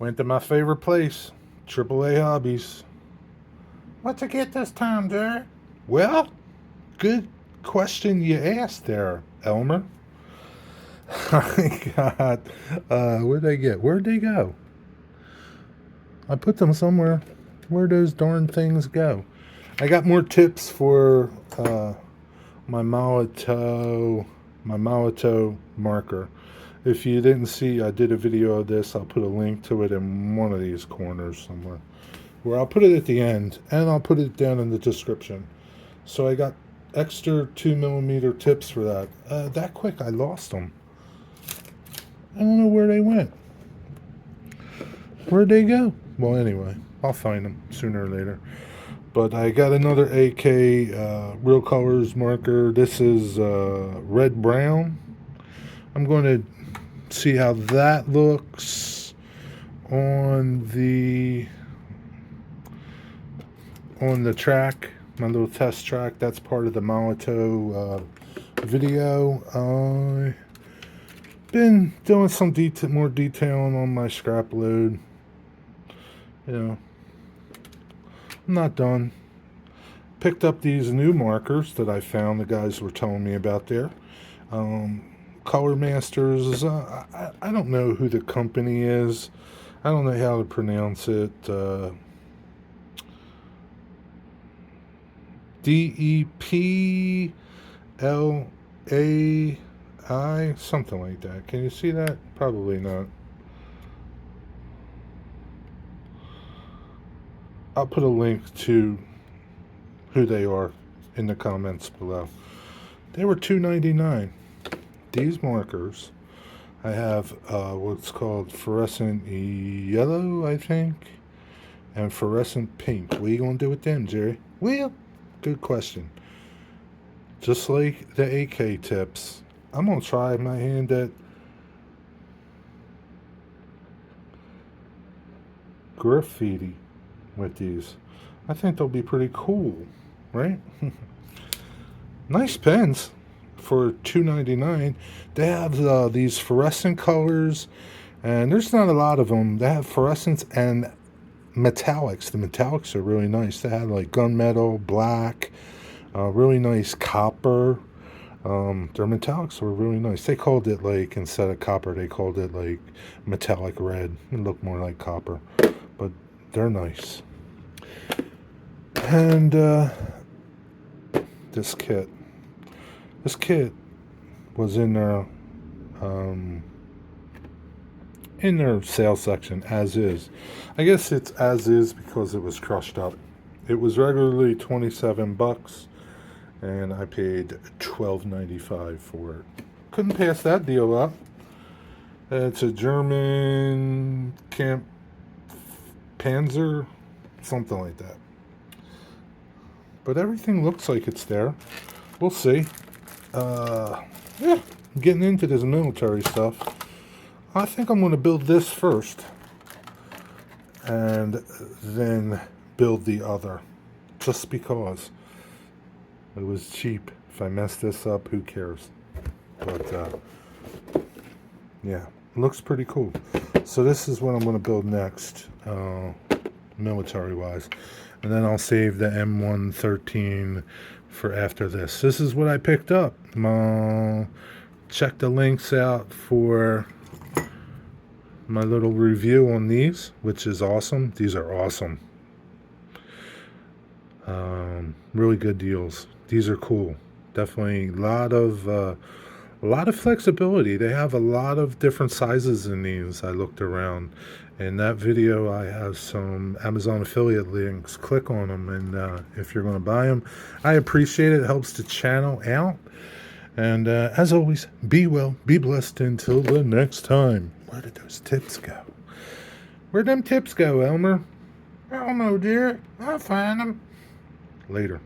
Went to my favorite place, AAA Hobbies. What'd you get this time, dear? Well, good question you asked there, Elmer. I got, where'd they get? Where'd they go? I put them somewhere. Where'd those darn things go? I got more tips for my Molotow Marker. If you didn't see, I did a video of this. I'll put a link to it in one of these corners somewhere. Where I'll put it at the end, and I'll put it down in the description. So I got extra 2mm tips for that. That quick, I lost them. I don't know where they went. Where'd they go? Well, anyway, I'll find them sooner or later. But I got another AK Real Colors marker. This is red-brown. I'm going to see how that looks on the track, my little test track. That's part of the Molotow video. I've been doing some more detailing on my scrap load. You know, I'm not done. Picked up these new markers that I found. The guys were telling me about there. Color Masters. I don't know who the company is. I don't know how to pronounce it. DEPLAI, something like that. Can you see that? Probably not. I'll put a link to who they are in the comments below. They were $2.99. These markers, I have what's called fluorescent yellow, I think, and fluorescent pink. What are you going to do with them, Jerry? Well, good question. Just like the AK tips, I'm going to try my hand at graffiti with these. I think they'll be pretty cool, right? Nice pens for $2.99. They have these fluorescent colors, and there's not a lot of them. They have fluorescents and metallics. The metallics are really nice. They have like gunmetal, black, really nice copper. Their metallics were really nice. They called it, like, instead of copper, they called it like metallic red. It looked more like copper, but they're nice. And this kit was in their sale section as is. I guess it's as is because it was crushed up. It was regularly $27, and I paid $12.95 for it. Couldn't pass that deal up. It's a German Camp Panzer, something like that. But everything looks like it's there. We'll see. Yeah, getting into this military stuff. I think I'm going to build this first, and then build the other, just because it was cheap. If I mess this up, who cares? But yeah, it looks pretty cool. So this is what I'm going to build next, military wise, and then I'll save the M113 for after this. This is what I picked up. Check the links out for my little review on these, which is awesome. These are awesome. Really good deals. These are cool. Definitely a lot of flexibility. They have a lot of different sizes in these. I looked around. In that video, I have some Amazon affiliate links. Click on them, and if you're going to buy them, I appreciate it. It helps the channel out. And as always, be well, be blessed until the next time. Where did those tips go? Where'd them tips go, Elmer? I don't know, dear. I'll find them. Later.